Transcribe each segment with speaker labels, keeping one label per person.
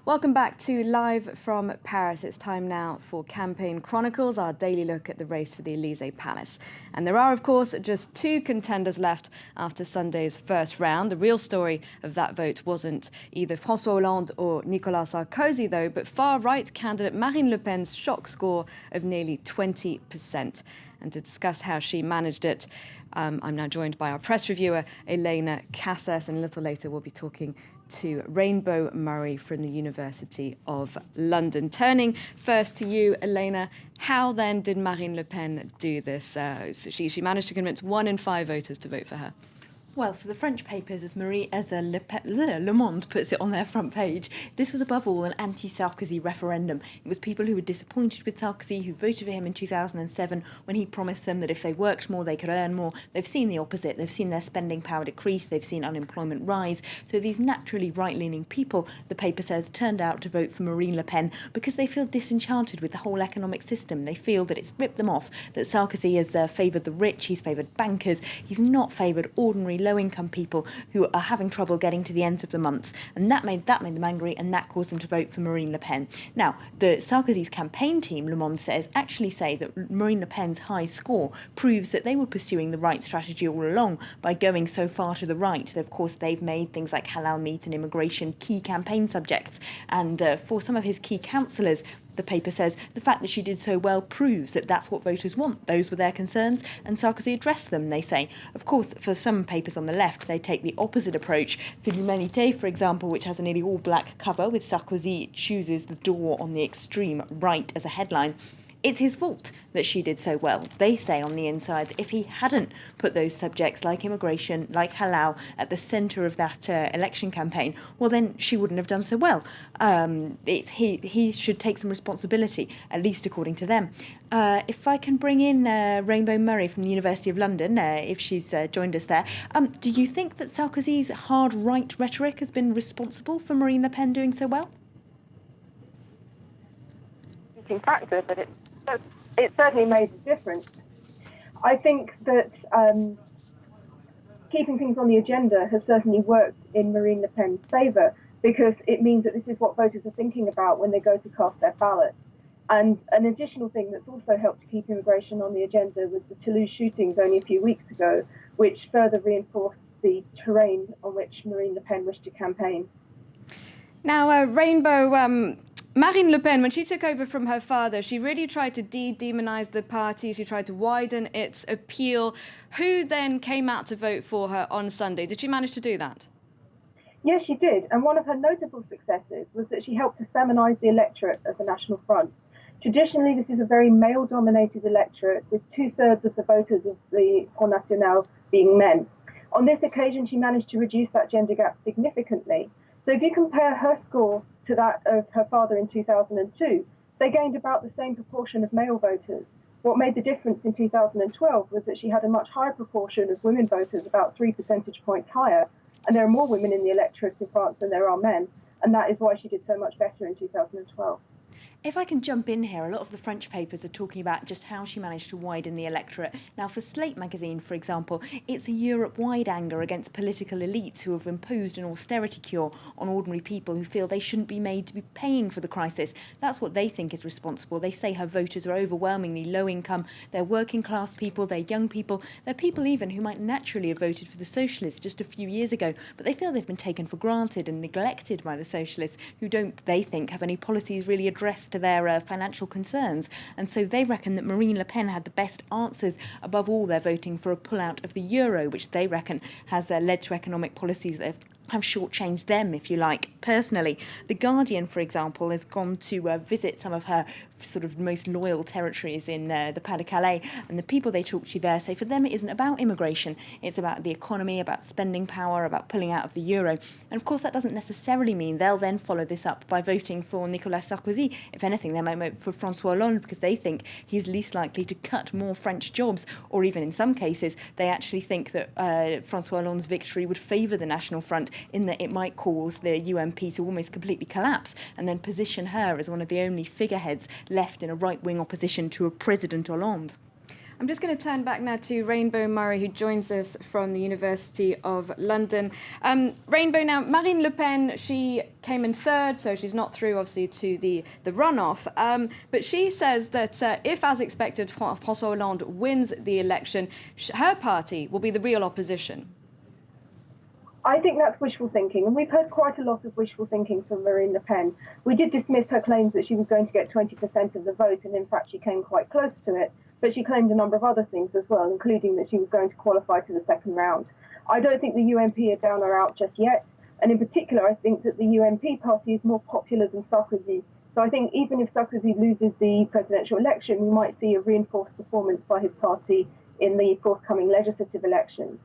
Speaker 1: Welcome back to Live from Paris. It's time now for Campaign Chronicles, our daily look at the race for the Élysée Palace. And there are, of course, just two contenders left after Sunday's first round. The real story of that vote wasn't either François Hollande or Nicolas Sarkozy, though, but far-right candidate Marine Le Pen's shock score of nearly 20%. And to discuss how she managed it, I'm now joined by our press reviewer, Elena Casas, and a little later we'll be talking to Rainbow Murray from the University of London. Turning first to you, Elena, how then did Marine Le Pen do this? So she managed to convince 1 in 5 voters to vote for her.
Speaker 2: Well, for the French papers, as Le Monde puts it on their front page, this was above all an anti-Sarkozy referendum. It was people who were disappointed with Sarkozy, who voted for him in 2007 when he promised them that if they worked more, they could earn more. They've seen the opposite. They've seen their spending power decrease. They've seen unemployment rise. So these naturally right-leaning people, the paper says, turned out to vote for Marine Le Pen because they feel disenchanted with the whole economic system. They feel that it's ripped them off, that Sarkozy has favoured the rich, he's favoured bankers, he's not favoured ordinary low-income people who are having trouble getting to the ends of the months. And that made them angry, and that caused them to vote for Marine Le Pen. Now, the Sarkozy's campaign team, Le Monde says, actually say that Marine Le Pen's high score proves that they were pursuing the right strategy all along by going so far to the right. Of course, they've made things like halal meat and immigration key campaign subjects. And for some of his key councillors, the paper says the fact that she did so well proves that that's what voters want. Those were their concerns, and Sarkozy addressed them, they say. Of course, for some papers on the left, they take the opposite approach. For L'Humanité, for example, which has a nearly all-black cover with Sarkozy chooses the door on the extreme right as a headline, it's his fault that she did so well. They say on the inside that if he hadn't put those subjects like immigration, like halal, at the centre of that election campaign, well, then she wouldn't have done so well. He should take some responsibility, at least according to them. If I can bring in Rainbow Murray from the University of London, if she's joined us there, do you think that Sarkozy's hard right rhetoric has been responsible for Marine Le Pen doing so well?
Speaker 3: Factor, but it certainly made a difference. I think that keeping things on the agenda has certainly worked in Marine Le Pen's favour, because it means that this is what voters are thinking about when they go to cast their ballot. And an additional thing that's also helped to keep immigration on the agenda was the Toulouse shootings only a few weeks ago, which further reinforced the terrain on which Marine Le Pen wished to campaign.
Speaker 1: Now, Rainbow, Marine Le Pen, when she took over from her father, she really tried to demonise the party. She tried to widen its appeal. Who then came out to vote for her on Sunday? Did she manage to do that?
Speaker 3: Yes, she did. And one of her notable successes was that she helped to feminise the electorate of the National Front. Traditionally, this is a very male-dominated electorate, with 2/3 of the voters of the Front National being men. On this occasion, she managed to reduce that gender gap significantly. So if you compare her score to that of her father in 2002, they gained about the same proportion of male voters. What made the difference in 2012 was that she had a much higher proportion of women voters, about 3 percentage points higher, and there are more women in the electorate in France than there are men, and that is why she did so much better in 2012.
Speaker 2: If I can jump in here, a lot of the French papers are talking about just how she managed to widen the electorate. Now, for Slate magazine, for example, it's a Europe-wide anger against political elites who have imposed an austerity cure on ordinary people who feel they shouldn't be made to be paying for the crisis. That's what they think is responsible. They say her voters are overwhelmingly low-income. They're working-class people, they're young people, they're people even who might naturally have voted for the socialists just a few years ago, but they feel they've been taken for granted and neglected by the socialists who don't, they think, have any policies really addressed to their financial concerns. And so they reckon that Marine Le Pen had the best answers. Above all, they're voting for a pull-out of the euro, which they reckon has led to economic policies that have shortchanged them, if you like, personally. The Guardian, for example, has gone to visit some of her sort of most loyal territories in the Pas-de-Calais, and the people they talk to there say for them it isn't about immigration, it's about the economy, about spending power, about pulling out of the euro. And of course that doesn't necessarily mean they'll then follow this up by voting for Nicolas Sarkozy. If anything, they might vote for François Hollande because they think he's least likely to cut more French jobs, or even in some cases they actually think that François Hollande's victory would favour the National Front, in that it might cause the UMP to almost completely collapse and then position her as one of the only figureheads left in a right-wing opposition to a President Hollande.
Speaker 1: I'm just going to turn back now to Rainbow Murray, who joins us from the University of London. Rainbow, now, Marine Le Pen, she came in third, so she's not through, obviously, to the runoff. But she says that if, as expected, François Hollande wins the election, her party will be the real opposition.
Speaker 3: I think that's wishful thinking, and we've heard quite a lot of wishful thinking from Marine Le Pen. We did dismiss her claims that she was going to get 20% of the vote, and in fact she came quite close to it, but she claimed a number of other things as well, including that she was going to qualify to the second round. I don't think the UMP are down or out just yet, and in particular I think that the UMP party is more popular than Sarkozy. So I think even if Sarkozy loses the presidential election, we might see a reinforced performance by his party in the forthcoming legislative elections.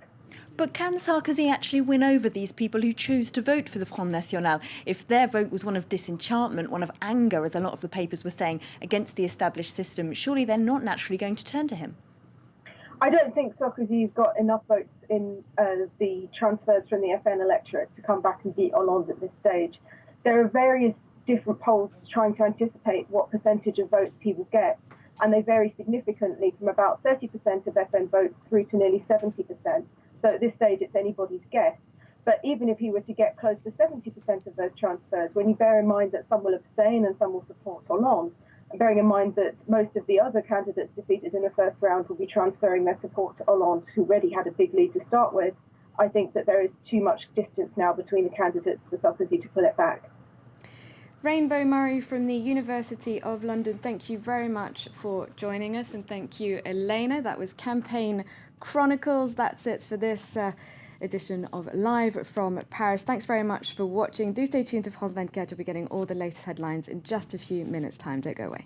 Speaker 2: But can Sarkozy actually win over these people who choose to vote for the Front National? If their vote was one of disenchantment, one of anger, as a lot of the papers were saying, against the established system, surely they're not naturally going to turn to him.
Speaker 3: I don't think Sarkozy's got enough votes in the transfers from the FN electorate to come back and beat Hollande at this stage. There are various different polls trying to anticipate what percentage of votes he will get, and they vary significantly from about 30% of FN votes through to nearly 70%. So at this stage, it's anybody's guess. But even if he were to get close to 70% of those transfers, when you bear in mind that some will abstain and some will support Hollande, and bearing in mind that most of the other candidates defeated in the first round will be transferring their support to Hollande, who already had a big lead to start with, I think that there is too much distance now between the candidates for Sarkozy to pull it back.
Speaker 1: Rainbow Murray from the University of London, thank you very much for joining us, and thank you, Elena. That was Campaign Chronicles. That's it for this edition of Live from Paris. Thanks very much for watching. Do stay tuned to France 24. You'll be getting all the latest headlines in just a few minutes' time. Don't go away.